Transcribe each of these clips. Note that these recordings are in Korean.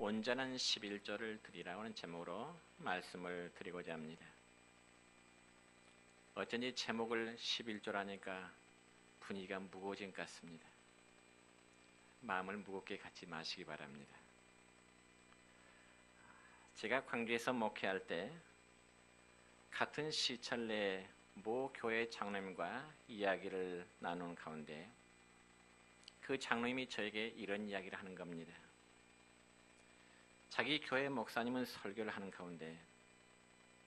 온전한 11조를 드리라고 하는 제목으로 말씀을 드리고자 합니다. 어쩐지 제목을 11조라니까 분위기가 무거워진 것 같습니다. 마음을 무겁게 갖지 마시기 바랍니다. 제가 광주에서 목회할 때 같은 시철 내에 모 교회 장로님과 이야기를 나누는 가운데 그 장로님이 저에게 이런 이야기를 하는 겁니다. 자기 교회 목사님은 설교를 하는 가운데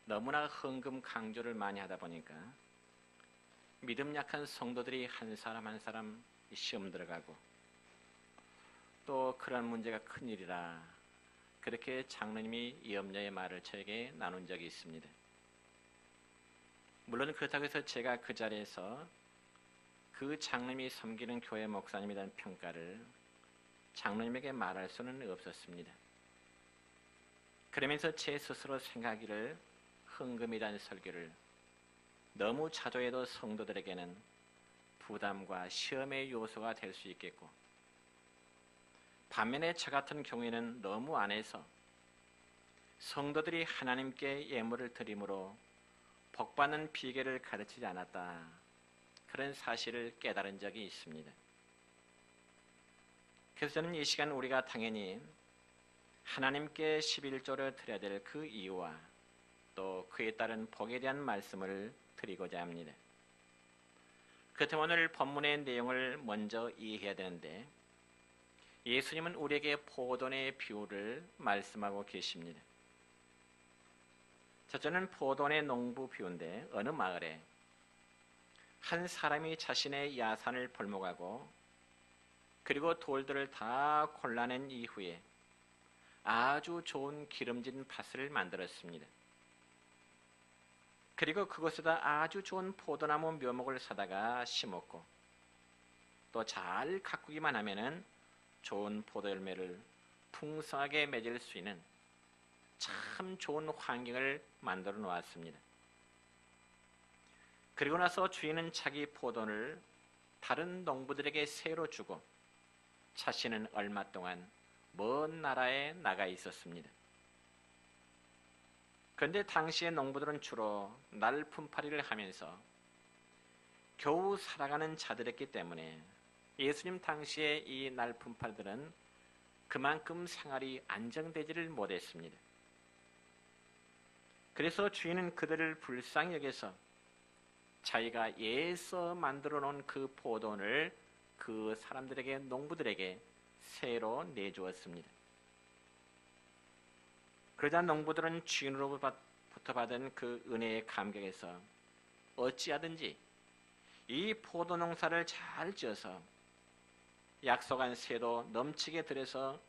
너무나 헌금 강조를 많이 하다 보니까 믿음 약한 성도들이 한 사람 한 사람 시험 들어가고 또 그런 문제가 큰일이라 그렇게 장로님이 염려의 말을 저에게 나눈 적이 있습니다. 물론 그렇다고 해서 제가 그 자리에서 그 장로님이 섬기는 교회 목사님이라는 평가를 장로님에게 말할 수는 없었습니다. 그러면서 제 스스로 생각하기를 헌금이라는 설교를 너무 자주 해도 성도들에게는 부담과 시험의 요소가 될 수 있겠고, 반면에 저 같은 경우에는 너무 안 해서 성도들이 하나님께 예물을 드림으로 복받는 비결을 가르치지 않았다, 그런 사실을 깨달은 적이 있습니다. 그래서 저는 이 시간 우리가 당연히 하나님께 11조를 드려야 될 그 이유와 또 그에 따른 복에 대한 말씀을 드리고자 합니다. 그렇다면 오늘 본문의 내용을 먼저 이해해야 되는데, 예수님은 우리에게 포도원의 비유를 말씀하고 계십니다. 첫째는 포도원의 농부 비유인데, 어느 마을에 한 사람이 자신의 야산을 벌목하고 그리고 돌들을 다 골라낸 이후에 아주 좋은 기름진 밭을 만들었습니다. 그리고 그곳에다 아주 좋은 포도나무 묘목을 사다가 심었고 또 잘 가꾸기만 하면은 좋은 포도 열매를 풍성하게 맺을 수 있는 참 좋은 환경을 만들어 놓았습니다. 그리고 나서 주인은 자기 포도를 다른 농부들에게 새로 주고 자신은 얼마 동안 먼 나라에 나가 있었습니다. 그런데 당시의 농부들은 주로 날품팔이를 하면서 겨우 살아가는 자들이었기 때문에 예수님 당시에 이 날품팔들은 그만큼 생활이 안정되지를 못했습니다. 그래서 주인은 그들을 불쌍히 여겨서 자기가 애써 만들어 놓은 그 포도원을 그 사람들에게, 농부들에게 새로 내주었습니다. 그러자 농부들은 주인으로부터 받은 그 은혜의 감격에서 어찌하든지 이 포도 농사를 잘 지어서 약속한 새도 넘치게 들여서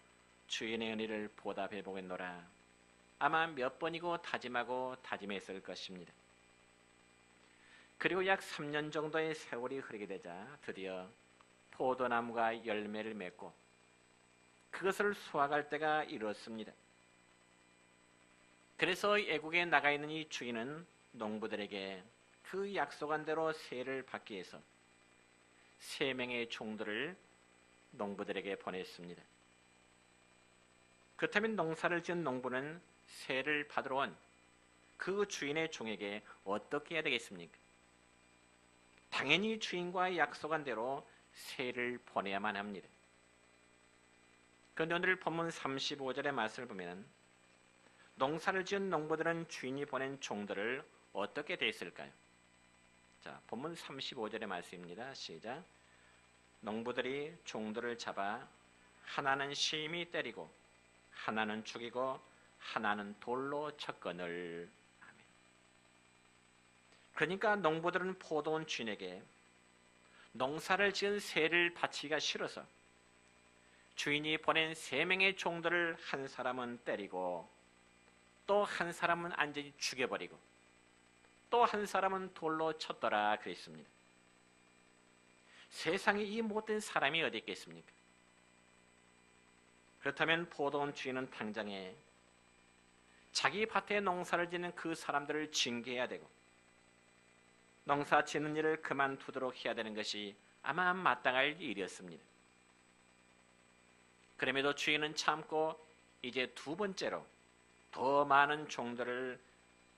주인의 은혜를 보답해 보겠노라, 아마 몇 번이고 다짐하고 다짐했을 것입니다. 그리고 약 3년 정도의 세월이 흐르게 되자 드디어 포도나무가 열매를 맺고 그것을 수확할 때가 이르렀습니다. 그래서 애국에 나가 있는 이 주인은 농부들에게 그 약속한 대로 세를 받기 위해서 3명의 종들을 농부들에게 보냈습니다. 그렇다면 농사를 지은 농부는 세를 받으러 온 그 주인의 종에게 어떻게 해야 되겠습니까? 당연히 주인과 약속한 대로 세를 보내야만 합니다. 그런데 오늘 본문 35절의 말씀을 보면 농사를 지은 농부들은 주인이 보낸 종들을 어떻게 대했을까요? 자, 본문 35절의 말씀입니다. 시작. 농부들이 종들을 잡아 하나는 심히 때리고 하나는 죽이고 하나는 돌로 쳤거늘. 아멘. 그러니까 농부들은 포도원 주인에게 농사를 지은 세를 바치기가 싫어서 주인이 보낸 3명의 종들을 한 사람은 때리고 또 한 사람은 완전히 죽여버리고 또 한 사람은 돌로 쳤더라 그랬습니다. 세상에 이 못된 사람이 어디 있겠습니까? 그렇다면 포도원 주인은 당장에 자기 밭에 농사를 짓는 그 사람들을 징계해야 되고 농사 짓는 일을 그만두도록 해야 되는 것이 아마 마땅할 일이었습니다. 그럼에도 주인은 참고 이제 두 번째로 더 많은 종들을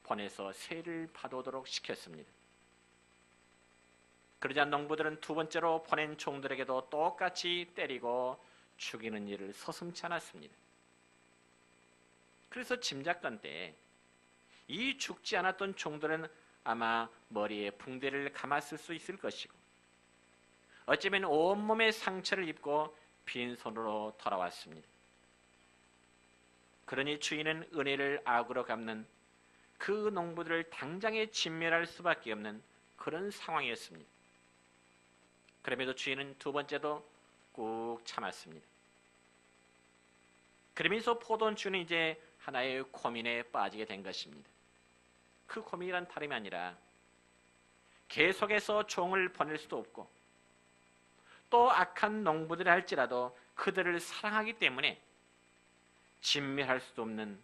보내서 세를 받아오도록 시켰습니다. 그러자 농부들은 두 번째로 보낸 종들에게도 똑같이 때리고 죽이는 일을 서슴지 않았습니다. 그래서 짐작건대 이 죽지 않았던 종들은 아마 머리에 붕대를 감았을 수 있을 것이고 어쩌면 온몸에 상처를 입고 빈손으로 돌아왔습니다. 그러니 주인은 은혜를 악으로 갚는 그 농부들을 당장에 진멸할 수밖에 없는 그런 상황이었습니다. 그럼에도 주인은 두 번째도 꾹 참았습니다. 그러면서 포도원주는 이제 하나의 고민에 빠지게 된 것입니다. 그 고민이란 다름이 아니라 계속해서 종을 보낼 수도 없고 또 악한 농부들이 할지라도 그들을 사랑하기 때문에 진멸할 수도 없는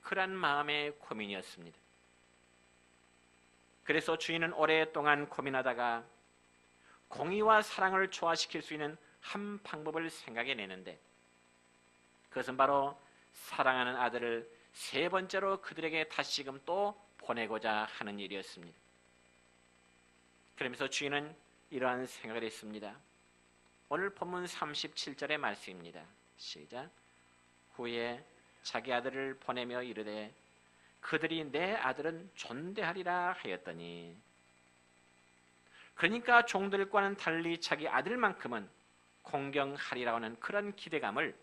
그런 마음의 고민이었습니다. 그래서 주인은 오랫동안 고민하다가 공의와 사랑을 조화시킬 수 있는 한 방법을 생각해내는데 그것은 바로 사랑하는 아들을 세 번째로 그들에게 다시금 또 보내고자 하는 일이었습니다. 그러면서 주인은 이러한 생각을 했습니다. 오늘 본문 37절의 말씀입니다. 시작. 후에 자기 아들을 보내며 이르되 그들이 내 아들은 존대하리라 하였더니, 그러니까 종들과는 달리 자기 아들만큼은 공경하리라고 하는 그런 기대감을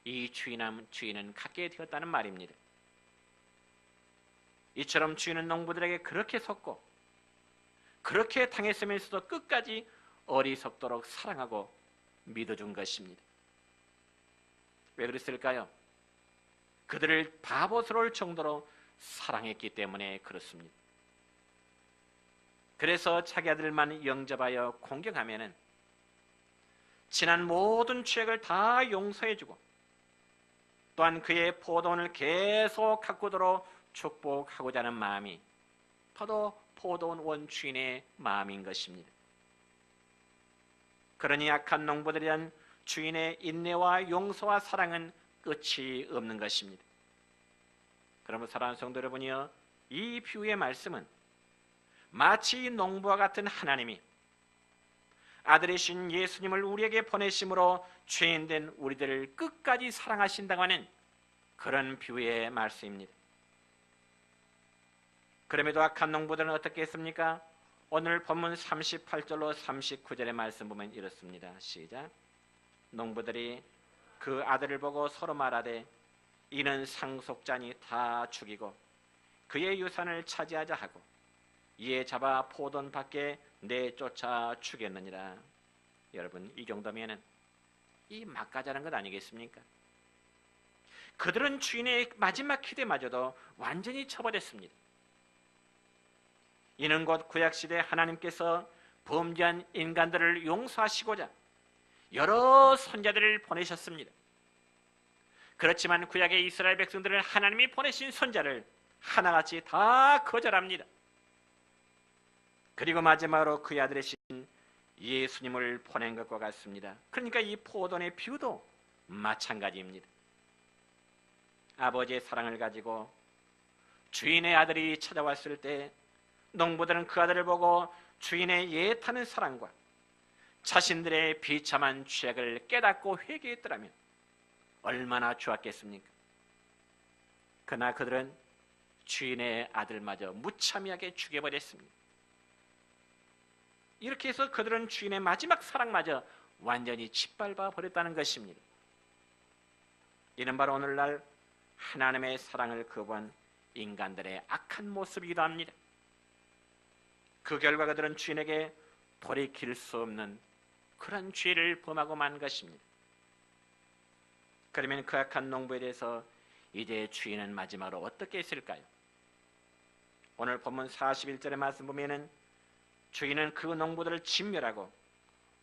이 주인은 갖게 되었다는 말입니다. 이처럼 주인은 농부들에게 그렇게 섰고 그렇게 당했으면서도 끝까지 어리석도록 사랑하고 믿어준 것입니다. 왜 그랬을까요? 그들을 바보스러울 정도로 사랑했기 때문에 그렇습니다. 그래서 자기 아들만 영접하여 공경하면은 지난 모든 죄악을 다 용서해주고 또한 그의 포도원을 계속 가꾸도록 축복하고자 하는 마음이 바로 포도원 원주인의 마음인 것입니다. 그러니 악한 농부들에 대한 주인의 인내와 용서와 사랑은 끝이 없는 것입니다. 그러므로 사랑하는 성도 여러분이여, 이 비유의 말씀은 마치 농부와 같은 하나님이 아들이신 예수님을 우리에게 보내심으로 죄인된 우리들을 끝까지 사랑하신다고 하는 그런 비유의 말씀입니다. 그럼에도 악한 농부들은 어떻게 했습니까? 오늘 본문 38절로 39절의 말씀 보면 이렇습니다. 시작. 농부들이 그 아들을 보고 서로 말하되 이는 상속자니 다 죽이고 그의 유산을 차지하자 하고 이에 잡아 포도원 밖에 내쫓아 죽였느니라. 여러분, 이 정도면은 이 막가자는 것 아니겠습니까? 그들은 주인의 마지막 기대마저도 완전히 쳐버렸습니다. 이는 곧 구약시대 하나님께서 범죄한 인간들을 용서하시고자 여러 선자들을 보내셨습니다. 그렇지만 구약의 이스라엘 백성들은 하나님이 보내신 선자를 하나같이 다 거절합니다. 그리고 마지막으로 그의 아들이신 예수님을 보낸 것과 같습니다. 그러니까 이 포도원의 비유도 마찬가지입니다. 아버지의 사랑을 가지고 주인의 아들이 찾아왔을 때 농부들은 그 아들을 보고 주인의 예타는 사랑과 자신들의 비참한 죄악을 깨닫고 회개했더라면 얼마나 좋았겠습니까? 그러나 그들은 주인의 아들마저 무참하게 죽여버렸습니다. 이렇게 해서 그들은 주인의 마지막 사랑마저 완전히 짓밟아 버렸다는 것입니다. 이는 바로 오늘날 하나님의 사랑을 거부한 인간들의 악한 모습이기도 합니다. 그 결과 그들은 주인에게 돌이킬 수 없는 그런 죄를 범하고 만 것입니다. 그러면 그 악한 농부에 대해서 이제 주인은 마지막으로 어떻게 했을까요? 오늘 본문 41절의 말씀 보면은 주인은 그 농부들을 진멸하고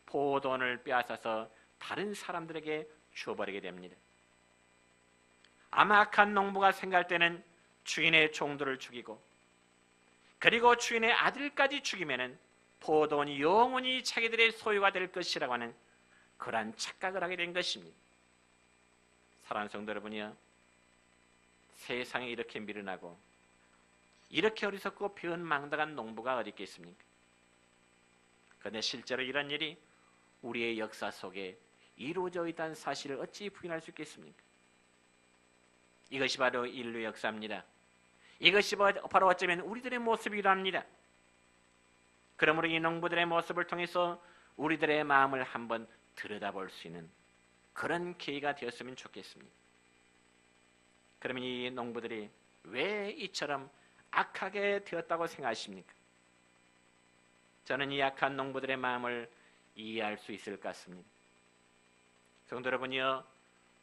포도원을 빼앗아서 다른 사람들에게 주어버리게 됩니다. 아마 악한 농부가 생각할 때는 주인의 종들을 죽이고 그리고 주인의 아들까지 죽이면은 포도원이 영원히 자기들의 소유가 될 것이라고 하는 그러한 착각을 하게 된 것입니다. 사랑하는 성도 여러분이여, 세상에 이렇게 미련하고 이렇게 어리석고 배은망덕한 농부가 어디 있겠습니까? 그런데 실제로 이런 일이 우리의 역사 속에 이루어져 있다는 사실을 어찌 부인할 수 있겠습니까? 이것이 바로 인류의 역사입니다. 이것이 바로 어쩌면 우리들의 모습이기도 합니다. 그러므로 이 농부들의 모습을 통해서 우리들의 마음을 한번 들여다볼 수 있는 그런 계기가 되었으면 좋겠습니다. 그러면 이 농부들이 왜 이처럼 악하게 되었다고 생각하십니까? 저는 이 악한 농부들의 마음을 이해할 수 있을 것 같습니다. 성도 여러분이여,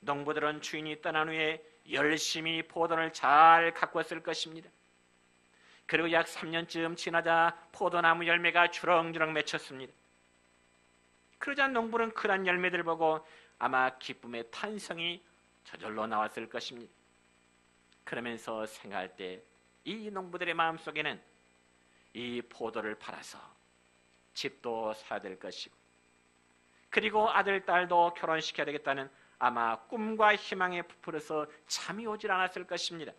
농부들은 주인이 떠난 후에 열심히 포도를 잘 가꾸었을 것입니다. 그리고 약 3년쯤 지나자 포도나무 열매가 주렁주렁 맺혔습니다. 그러자 농부는 그런 열매들 보고 아마 기쁨의 탄성이 저절로 나왔을 것입니다. 그러면서 생각할 때 이 농부들의 마음속에는 이 포도를 팔아서 집도 사야 될 것이고, 그리고 아들, 딸도 결혼시켜야 되겠다는 아마 꿈과 희망에 부풀어서 잠이 오질 않았을 것입니다.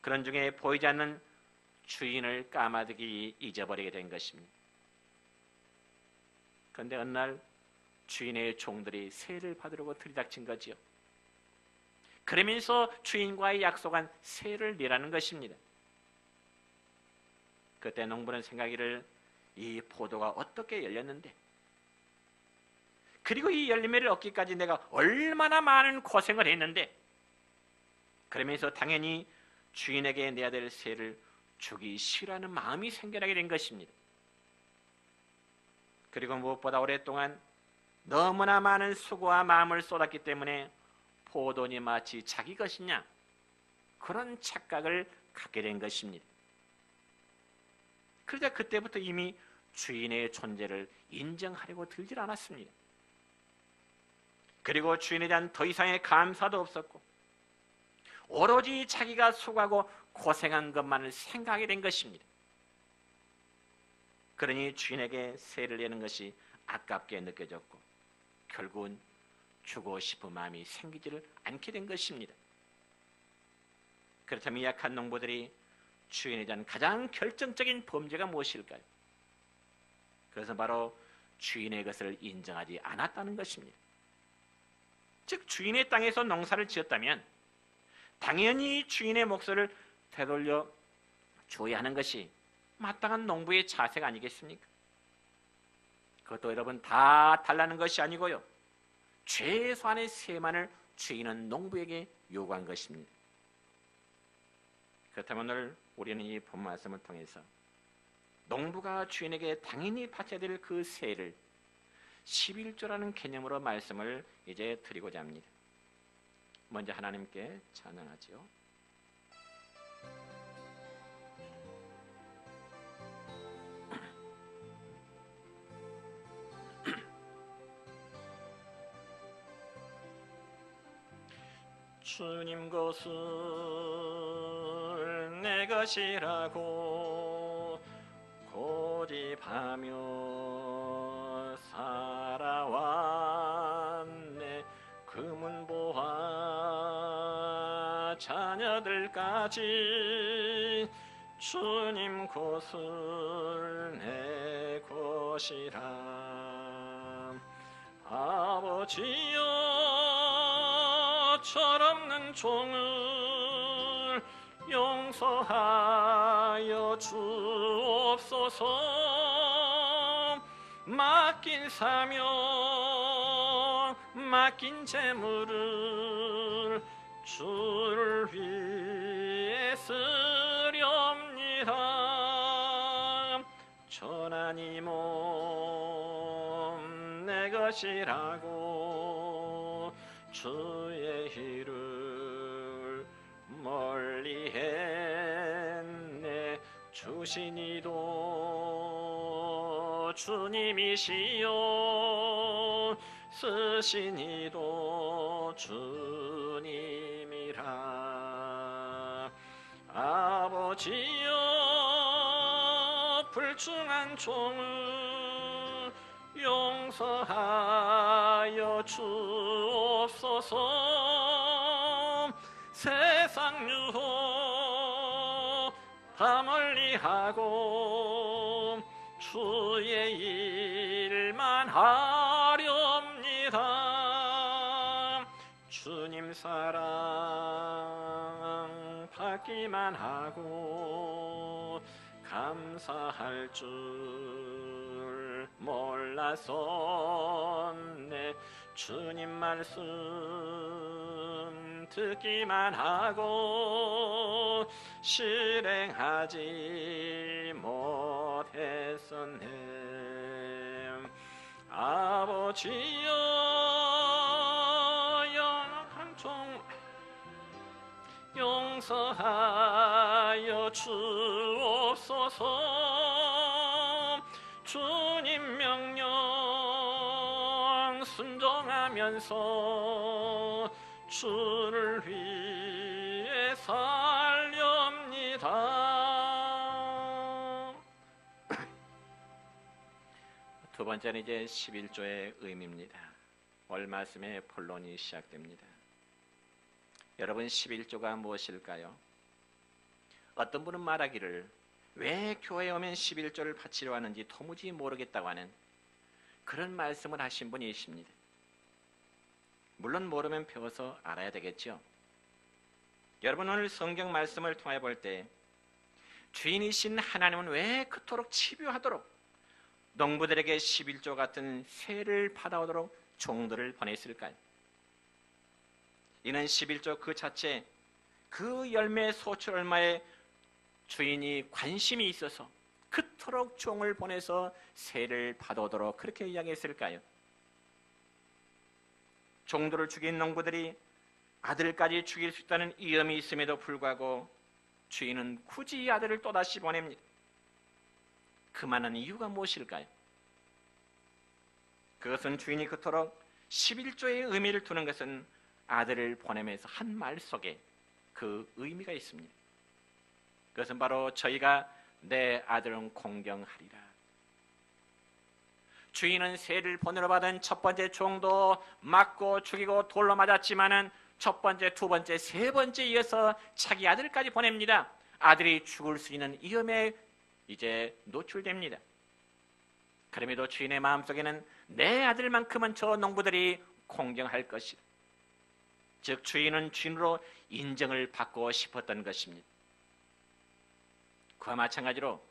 그런 중에 보이지 않는 주인을 까마득히 잊어버리게 된 것입니다. 그런데 어느 날 주인의 종들이 세를 받으려고 들이닥친 거지요. 그러면서 주인과의 약속한 세를 내라는 것입니다. 그때 농부는 생각하기를, 이 포도가 어떻게 열렸는데, 그리고 이 열매를 얻기까지 내가 얼마나 많은 고생을 했는데, 그러면서 당연히 주인에게 내야 될 세를 주기 싫어하는 마음이 생겨나게 된 것입니다. 그리고 무엇보다 오랫동안 너무나 많은 수고와 마음을 쏟았기 때문에 포도니 마치 자기 것이냐, 그런 착각을 갖게 된 것입니다. 그러자 그때부터 이미 주인의 존재를 인정하려고 들질 않았습니다. 그리고 주인에 대한 더 이상의 감사도 없었고, 오로지 자기가 수고하고 고생한 것만을 생각하게 된 것입니다. 그러니 주인에게 세를 내는 것이 아깝게 느껴졌고, 결국은 주고 싶은 마음이 생기지를 않게 된 것입니다. 그렇다면 이 약한 농부들이 주인에 대한 가장 결정적인 범죄가 무엇일까요? 그것은 바로 주인의 것을 인정하지 않았다는 것입니다. 즉, 주인의 땅에서 농사를 지었다면 당연히 주인의 몫을 되돌려 줘야 하는 것이 마땅한 농부의 자세가 아니겠습니까? 그것도 여러분 다 달라는 것이 아니고요, 최소한의 세만을 주인은 농부에게 요구한 것입니다. 그렇다면 오늘 우리는 이 본 말씀을 통해서 농부가 주인에게 당연히 바쳐야 될 그 세를 11조라는 개념으로 말씀을 이제 드리고자 합니다. 먼저 하나님께 찬양하지요. 주님 것은 내 것이라고 고집하며 살아왔네. 금은보화 자녀들까지 주님 것은 내 것이라. 아버지여, 철없는 종을 용서하여 주옵소서. 맡긴 사명, 맡긴 재물을 주를 위해 쓰렵니다. 천하니 몸 내 것이라고 주의 일을 멀리 했네. 주신이도 주님이시요 쓰신이도 주님이라. 아버지여, 불충한 종을 용서하여 주옵소서. 세상 유혹 다 멀리하고 주의 일만 하렵니다. 주님 사랑 받기만 하고 감사할 줄 몰랐었네. 주님 말씀 듣기만 하고 실행하지 못했었네. 아버지여 연약한 종 용서하여 주옵소서. 주님 명령 순종하면서 주를 위해 살렵니다. 두 번째는 이제 11조의 의미입니다. 오늘 말씀의 본론이 시작됩니다. 여러분, 11조가 무엇일까요? 어떤 분은 말하기를 왜 교회에 오면 11조를 바치려 하는지 도무지 모르겠다고 하는 그런 말씀을 하신 분이 있습니다. 물론 모르면 배워서 알아야 되겠죠. 여러분, 오늘 성경 말씀을 통해 볼 때 주인이신 하나님은 왜 그토록 집요하도록 농부들에게 11조 같은 세를 받아오도록 종들을 보냈을까요? 이는 11조 그 자체, 그 열매 소출 얼마에 주인이 관심이 있어서 그토록 종을 보내서 세를 받아오도록 그렇게 이야기했을까요? 종들을 죽인 농부들이 아들까지 죽일 수 있다는 위험이 있음에도 불구하고 주인은 굳이 아들을 또다시 보냅니다. 그 많은 이유가 무엇일까요? 그것은 주인이 그토록 11조의 의미를 두는 것은 아들을 보내면서 한 말 속에 그 의미가 있습니다. 그것은 바로 저희가 내 아들은 공경하리라. 주인은 세를 보내러 받은 첫 번째 종도 맞고 죽이고 돌로 맞았지만은 첫 번째, 두 번째, 세 번째 이어서 자기 아들까지 보냅니다. 아들이 죽을 수 있는 위험에 이제 노출됩니다. 그럼에도 주인의 마음속에는 내 아들만큼은 저 농부들이 공경할 것이다. 즉 주인은 주인으로 인정을 받고 싶었던 것입니다. 그와 마찬가지로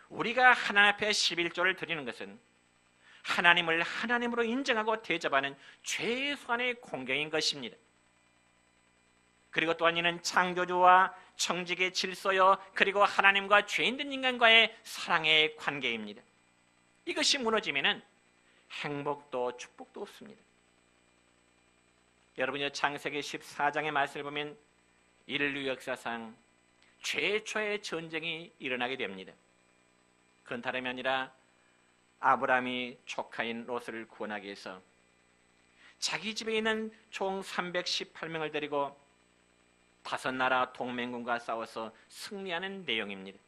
우리가 하나님 앞에 11조를 드리는 것은 하나님을 하나님으로 인정하고 대접하는 최소한의 공경인 것입니다. 그리고 또한 이는 창조주와 청직의 질서요, 그리고 하나님과 죄인된 인간과의 사랑의 관계입니다. 이것이 무너지면은 행복도 축복도 없습니다. 여러분이 창세기 14장의 말씀을 보면 인류 역사상 최초의 전쟁이 일어나게 됩니다. 그건 다름이 아니라 아브라함이 조카인 롯을 구원하기 위해서 자기 집에 있는 총 318명을 데리고 다섯 나라 동맹군과 싸워서 승리하는 내용입니다.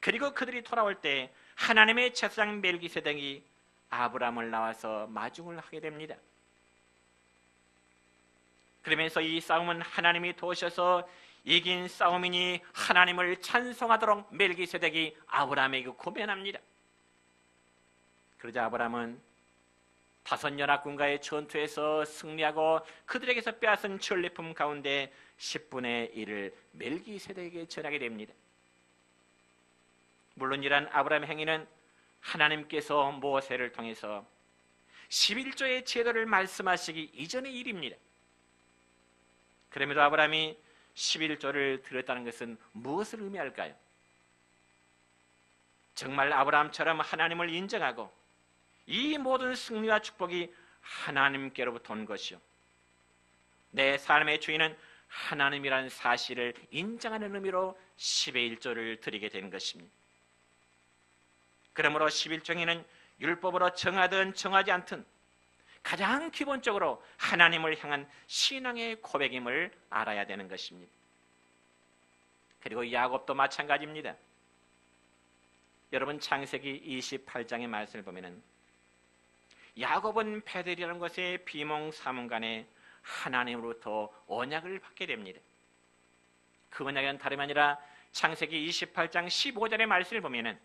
그리고 그들이 돌아올 때 하나님의 제사장 멜기세덱이 아브라함을 나와서 마중을 하게 됩니다. 그러면서 이 싸움은 하나님이 도우셔서 이긴 싸움이니 하나님을 찬송하도록 멜기세덱이 아브라함에게 고면합니다. 그러자 아브라함은 다섯 연합군과의 전투에서 승리하고 그들에게서 빼앗은 전리품 가운데 10분의 1을 멜기세덱에게 전하게 됩니다. 물론 이러한 아브라함의 행위는 하나님께서 모세를 통해서 11조의 제도를 말씀하시기 이전의 일입니다. 그럼에도 아브라함이 11조를 드렸다는 것은 무엇을 의미할까요? 정말 아브라함처럼 하나님을 인정하고 이 모든 승리와 축복이 하나님께로부터 온 것이요, 내 삶의 주인은 하나님이라는 사실을 인정하는 의미로 11조를 드리게 된 것입니다. 그러므로 11조에는 율법으로 정하든 정하지 않든 가장 기본적으로 하나님을 향한 신앙의 고백임을 알아야 되는 것입니다. 그리고 야곱도 마찬가지입니다. 여러분 창세기 28장의 말씀을 보면은 야곱은 베델이라는 것에 비몽사몽간에 하나님으로부터 언약을 받게 됩니다. 그 언약은 다름 아니라 창세기 28장 15절의 말씀을 보면은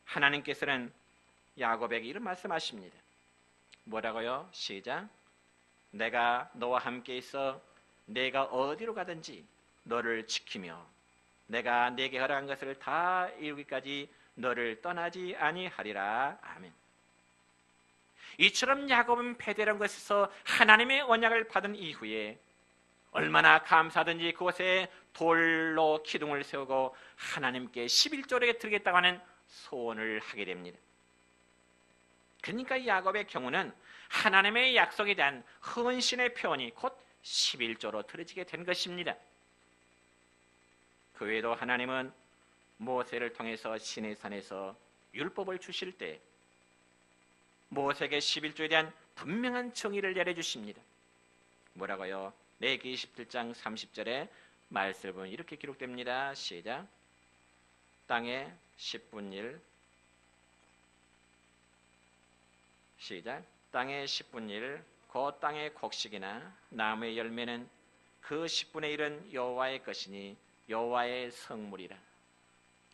하나님께서는 야곱에게 이런 말씀하십니다. 뭐라고요? 시작. 내가 너와 함께 있어 내가 어디로 가든지 너를 지키며 내가 네게 허락한 것을 다 이루기까지 너를 떠나지 아니하리라. 아멘. 이처럼 야곱은 베델이라는 것에서 하나님의 언약을 받은 이후에 얼마나 감사하든지 그곳에 돌로 기둥을 세우고 하나님께 11조를 드리겠다고 하는 소원을 하게 됩니다. 그러니까 야곱의 경우는 하나님의 약속에 대한 헌신의 표현이 곧 11조로 드려지게 된 것입니다. 그 외에도 하나님은 모세를 통해서 시내산에서 율법을 주실 때 모세에게 11조에 대한 분명한 정의를 내려주십니다. 뭐라고요? 레위기 27장 30절에 말씀을 보면 이렇게 기록됩니다. 시작. 땅의 10분 1 시작. 땅의 10분 1 그 땅의 곡식이나 나무의 열매는 그 10분의 1은 여호와의 것이니 여호와의 성물이라.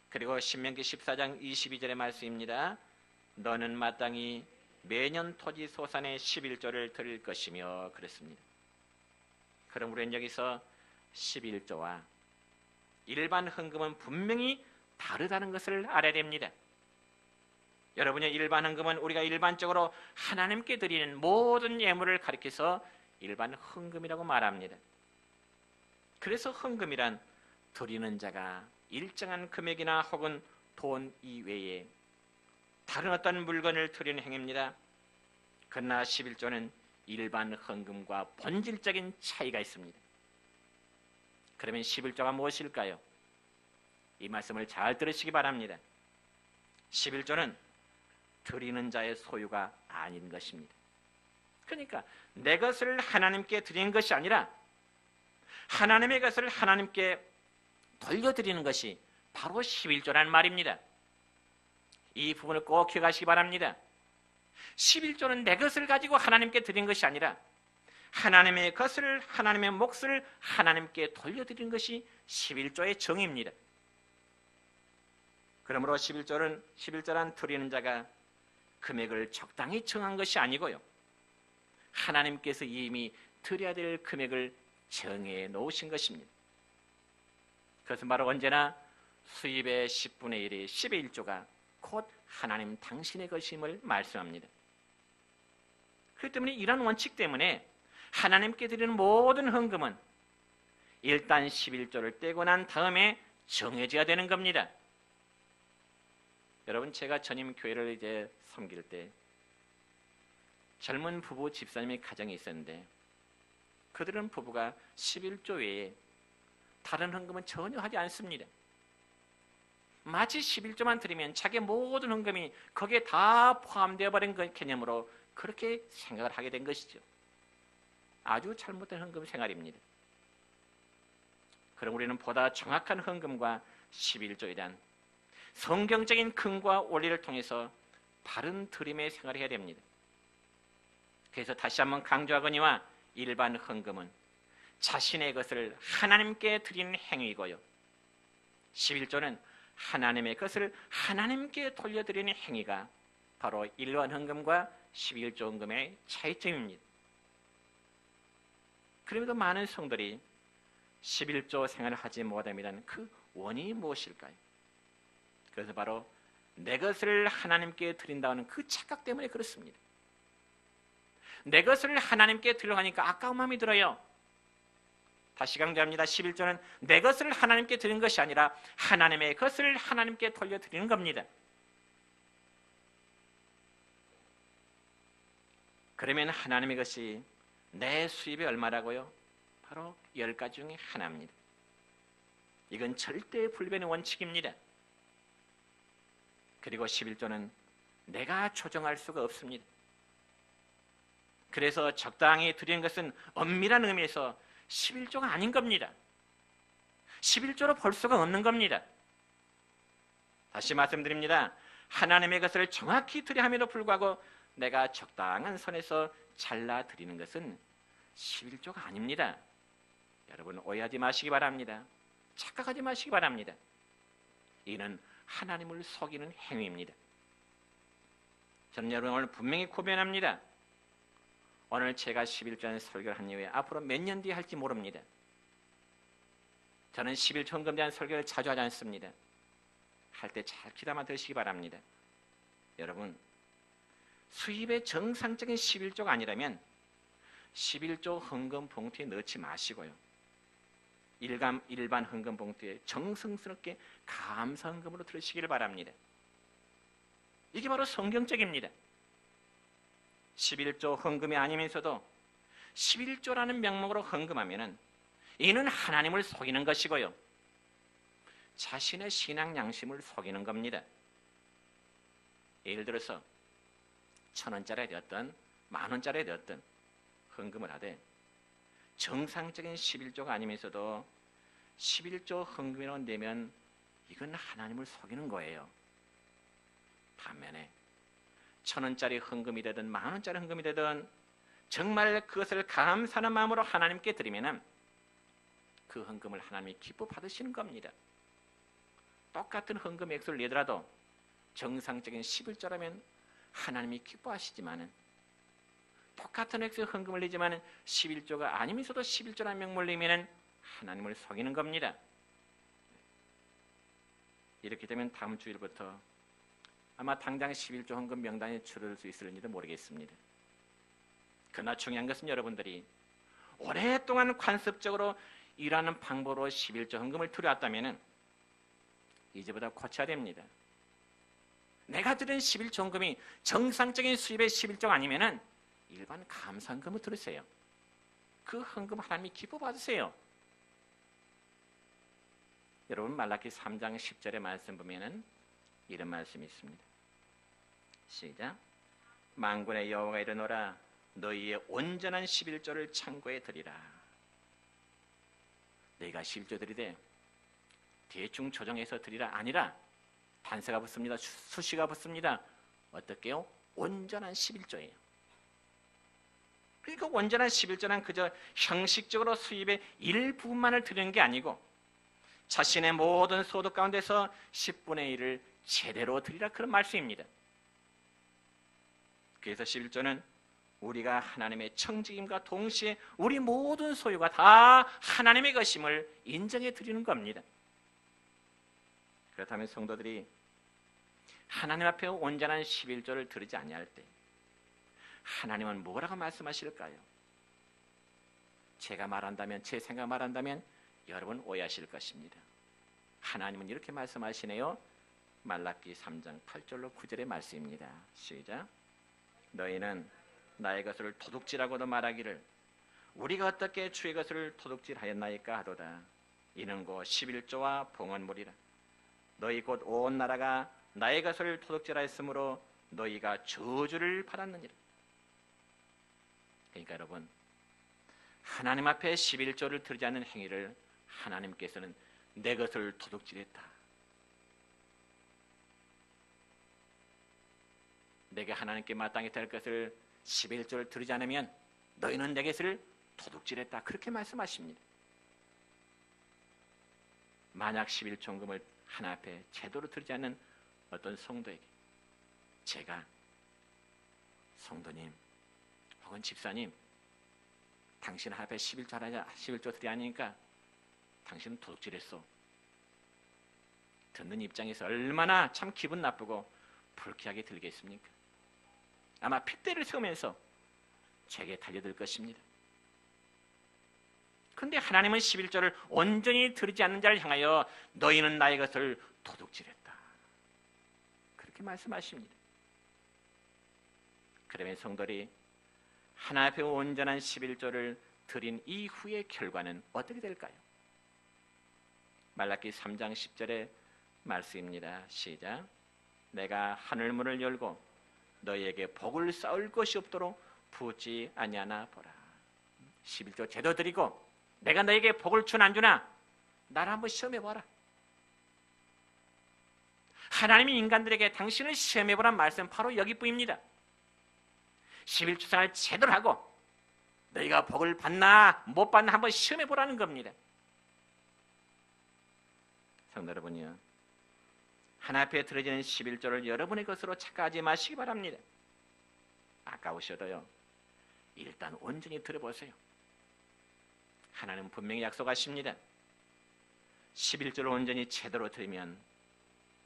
그리고 신명기 14장 22절의 말씀입니다. 너는 마땅히 매년 토지 소산의 11조를 드릴 것이며 그랬습니다. 그럼 우리는 여기서 11조와 일반 헌금은 분명히 다르다는 것을 알아야 됩니다. 여러분의 일반 헌금은 우리가 일반적으로 하나님께 드리는 모든 예물을 가리켜서 일반 헌금이라고 말합니다. 그래서 헌금이란 드리는 자가 일정한 금액이나 혹은 돈 이외에 다른 어떤 물건을 드리는 행위입니다. 그러나 11조는 일반 헌금과 본질적인 차이가 있습니다. 그러면 11조가 무엇일까요? 이 말씀을 잘 들으시기 바랍니다. 11조는 드리는 자의 소유가 아닌 것입니다. 그러니까 내 것을 하나님께 드리는 것이 아니라 하나님의 것을 하나님께 돌려드리는 것이 바로 11조라는 말입니다. 이 부분을 꼭 기억하시기 바랍니다. 11조는 내 것을 가지고 하나님께 드린 것이 아니라 하나님의 것을, 하나님의 몫을 하나님께 돌려드리는 것이 11조의 정의입니다. 그러므로 11조란 드리는 자가 금액을 적당히 정한 것이 아니고요, 하나님께서 이미 드려야 될 금액을 정해 놓으신 것입니다. 그것은 바로 언제나 수입의 10분의 1이 10의 1조가 곧 하나님 당신의 것임을 말씀합니다. 그렇기 때문에 이러한 원칙 때문에 하나님께 드리는 모든 헌금은 일단 11조를 떼고 난 다음에 정해져야 되는 겁니다. 여러분, 제가 전임 교회를 이제 섬길 때 젊은 부부 집사님의 가정이 있었는데 그들은 부부가 11조 외에 다른 헌금은 전혀 하지 않습니다. 마치 11조만 드리면 자기 모든 헌금이 거기에 다 포함되어 버린 개념으로 그렇게 생각을 하게 된 것이죠. 아주 잘못된 헌금 생활입니다. 그럼 우리는 보다 정확한 헌금과 11조에 대한 성경적인 근거와 원리를 통해서 바른 드림의 생활을 해야 됩니다. 그래서 다시 한번 강조하거니와 일반 헌금은 자신의 것을 하나님께 드리는 행위이고요, 11조는 하나님의 것을 하나님께 돌려드리는 행위가 바로 일반 헌금과 11조 헌금의 차이점입니다. 그럼에도 많은 성도들이 11조 생활을 하지 못합니다는 그 원인이 무엇일까요? 그래서 바로 내 것을 하나님께 드린다는 그 착각 때문에 그렇습니다. 내 것을 하나님께 드리려고 하니까 아까운 마음이 들어요. 다시 강조합니다. 11조는 내 것을 하나님께 드리는 것이 아니라 하나님의 것을 하나님께 돌려드리는 겁니다. 그러면 하나님의 것이 내 수입이 얼마라고요? 바로 10가지 중에 하나입니다. 이건 절대 불변의 원칙입니다. 그리고 11조는 내가 조정할 수가 없습니다. 그래서 적당히 드리는 것은 엄밀한 의미에서 11조가 아닌 겁니다. 11조로 볼 수가 없는 겁니다. 다시 말씀드립니다. 하나님의 것을 정확히 드려함에도 불구하고 내가 적당한 선에서 잘라 드리는 것은 11조가 아닙니다. 여러분 오해하지 마시기 바랍니다. 착각하지 마시기 바랍니다. 이는 하나님을 속이는 행위입니다. 저는 여러분 오늘 분명히 고백합니다. 오늘 제가 11조의 설교를 한 이후에 앞으로 몇 년 뒤에 할지 모릅니다. 저는 11조 헌금에 대한 설교를 자주 하지 않습니다. 할 때 잘 귀담아 들으시기 바랍니다. 여러분 수입의 정상적인 11조가 아니라면 11조 헌금 봉투에 넣지 마시고요. 일반 헌금 봉투에 정성스럽게 감사 헌금으로 들으시기를 바랍니다. 이게 바로 성경적입니다. 11조 헌금이 아니면서도 11조라는 명목으로 헌금하면은 이는 하나님을 속이는 것이고요. 자신의 신앙 양심을 속이는 겁니다. 예를 들어서 1,000원짜리 되었든 10,000원짜리 되었든 헌금을 하되 정상적인 11조가 아니면서도 11조 헌금이라고 내면 이건 하나님을 속이는 거예요. 반면에 1,000원짜리 헌금이 되든 10,000원짜리 헌금이 되든 정말 그것을 감사하는 마음으로 하나님께 드리면 그 헌금을 하나님이 기뻐 받으시는 겁니다. 똑같은 헌금 액수를 내더라도 정상적인 11조라면 하나님이 기뻐하시지만은 똑같은 액수의 헌금을 내지만 11조가 아니면서도 11조라는 명목을 내면 하나님을 속이는 겁니다. 이렇게 되면 다음 주일부터 아마 당장 11조 헌금 명단에 줄을 수 있을지도 모르겠습니다. 그러나 중요한 것은 여러분들이 오랫동안 관습적으로 일하는 방법으로 11조 헌금을 들여왔다면 이제부터 고쳐야 됩니다. 내가 드린 11조 헌금이 정상적인 수입의 11조가 아니면 일반 감사 헌금을 들으세요. 그 헌금 하나님이 기뻐 받으세요. 여러분 말라기 3장 10절의 말씀 보면은 이런 말씀이 있습니다. 시작. 만군의 여호와가 이르노라 너희의 온전한 11조를 창고에 드리라. 너희가 11조 드리되 대충 조정해서 드리라 아니라 단서가 붙습니다. 수시가 붙습니다. 어떻게요? 온전한 11조예요. 그러니까 온전한 11조는 그저 형식적으로 수입의 일부분만을 드리는 게 아니고 자신의 모든 소득 가운데서 10분의 1을 제대로 드리라 그런 말씀입니다. 그래서 11조는 우리가 하나님의 청지김과 동시에 우리 모든 소유가 다 하나님의 것임을 인정해 드리는 겁니다. 그렇다면 성도들이 하나님 앞에 온전한 11조를 드리지 아니할 때 하나님은 뭐라고 말씀하실까요? 제가 말한다면, 제 생각 말한다면 여러분 오해하실 것입니다. 하나님은 이렇게 말씀하시네요. 말라기 3장 8절로 9절의 말씀입니다. 시작. 너희는 나의 것을 도둑질하고도 말하기를 우리가 어떻게 주의 것을 도둑질하였나이까 하도다. 이는 곧 11조와 봉헌물이라. 너희 곧 온 나라가 나의 것을 도둑질하였으므로 너희가 저주를 받았느니라. 그러니까 여러분 하나님 앞에 11조를 드리지 않는 행위를 하나님께서는 내 것을 도둑질했다. 내가 하나님께 마땅히 될 것을 11조를 드리지 않으면 너희는 내 것을 도둑질했다. 그렇게 말씀하십니다. 만약 11조금을 하나 앞에 제대로 드리지 않는 어떤 성도에게 제가 성도님 혹은 집사님 당신 앞에 11조 드리 아니니까 당신은 도둑질했어. 듣는 입장에서 얼마나 참 기분 나쁘고 불쾌하게 들겠습니까? 아마 핏대를 세우면서 제게 달려들 것입니다. 그런데 하나님은 11조를 온전히 드리지 않는 자를 향하여 너희는 나의 것을 도둑질했다. 그렇게 말씀하십니다. 그러면 성도들이 하나님 앞에 온전한 11조를 드린 이후의 결과는 어떻게 될까요? 말라기 3장 10절의 말씀입니다. 시작. 내가 하늘문을 열고 너희에게 복을 쌓을 것이 없도록 부지 아니하나 보라. 11조 제도 드리고 내가 너에게 복을 주나 안 주나 나를 한번 시험해 봐라. 하나님이 인간들에게 당신을 시험해보란 말씀 바로 여기뿐입니다. 11조 생활 제대로 하고 너희가 복을 받나 못 받나 한번 시험해보라는 겁니다. 성도 여러분이요, 하나 앞에 드려지는 11조를 여러분의 것으로 착각하지 마시기 바랍니다. 아까우셔도요, 일단 온전히 들어보세요. 하나님은 분명히 약속하십니다. 11조를 온전히 제대로 들으면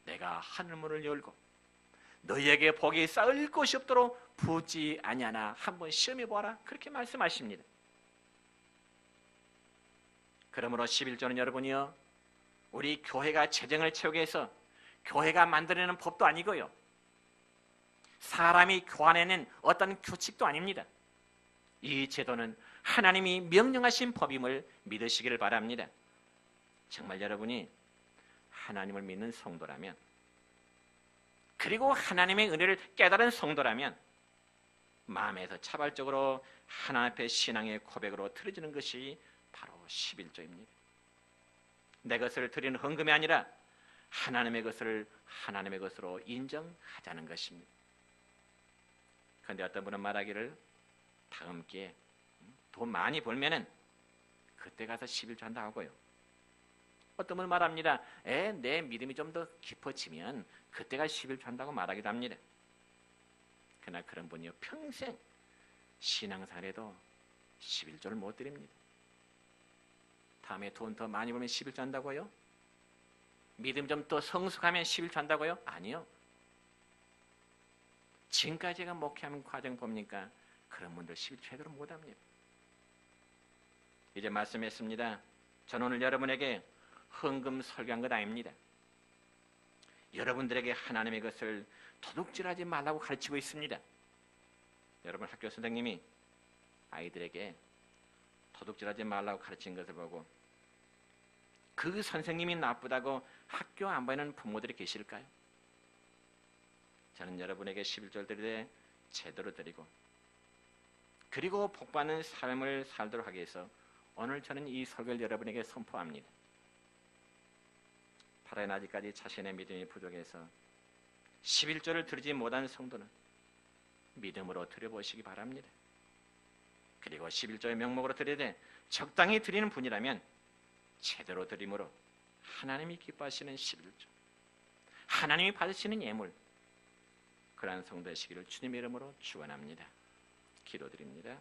내가 하늘문을 열고 너희에게 복이 쌓을 것이 없도록 부지 아니하나 한번 시험해보아라, 그렇게 말씀하십니다. 그러므로 11조는 여러분이요, 우리 교회가 재정을 채우기 위해서 교회가 만들어내는 법도 아니고요, 사람이 교환해낸 어떤 규칙도 아닙니다. 이 제도는 하나님이 명령하신 법임을 믿으시기를 바랍니다. 정말 여러분이 하나님을 믿는 성도라면, 그리고 하나님의 은혜를 깨달은 성도라면 마음에서 자발적으로 하나님 앞에 신앙의 고백으로 드려지는 것이 바로 11조입니다. 내 것을 드리는 헌금이 아니라 하나님의 것을 하나님의 것으로 인정하자는 것입니다. 그런데 어떤 분은 말하기를 다음 기회에 돈 많이 벌면은 그때 가서 11조 한다 하고요. 어떤 분은 말합니다. 내 믿음이 좀 더 깊어지면 그때가 11조 한다고 말하기도 합니다. 그러나 그런 분이요, 평생 신앙생활에도 11조를 못 드립니다. 다음에 돈 더 많이 벌면 11조 한다고요? 믿음 좀 더 성숙하면 11조 한다고요? 아니요. 지금까지 제가 목회하는 과정 보니까 그런 분들 11조 제대로 못합니다. 이제 말씀했습니다. 저는 오늘 여러분에게 헌금 설교한 것 아닙니다. 여러분들에게 하나님의 것을 도둑질하지 말라고 가르치고 있습니다. 여러분 학교 선생님이 아이들에게 도둑질하지 말라고 가르친 것을 보고 그 선생님이 나쁘다고 학교 안 보내는 부모들이 계실까요? 저는 여러분에게 11조를 드릴 때 제대로 드리고 그리고 복받는 삶을 살도록 하기 위해서 오늘 저는 이 설교를 여러분에게 선포합니다. 바라인 아직까지 자신의 믿음이 부족해서 11조를 드리지 못한 성도는 믿음으로 드려보시기 바랍니다. 그리고 11조의 명목으로 드리되 적당히 드리는 분이라면 제대로 드림으로 하나님이 기뻐하시는 11조, 하나님이 받으시는 예물, 그러한 성도 되시기를 주님의 이름으로 축원합니다. 기도드립니다.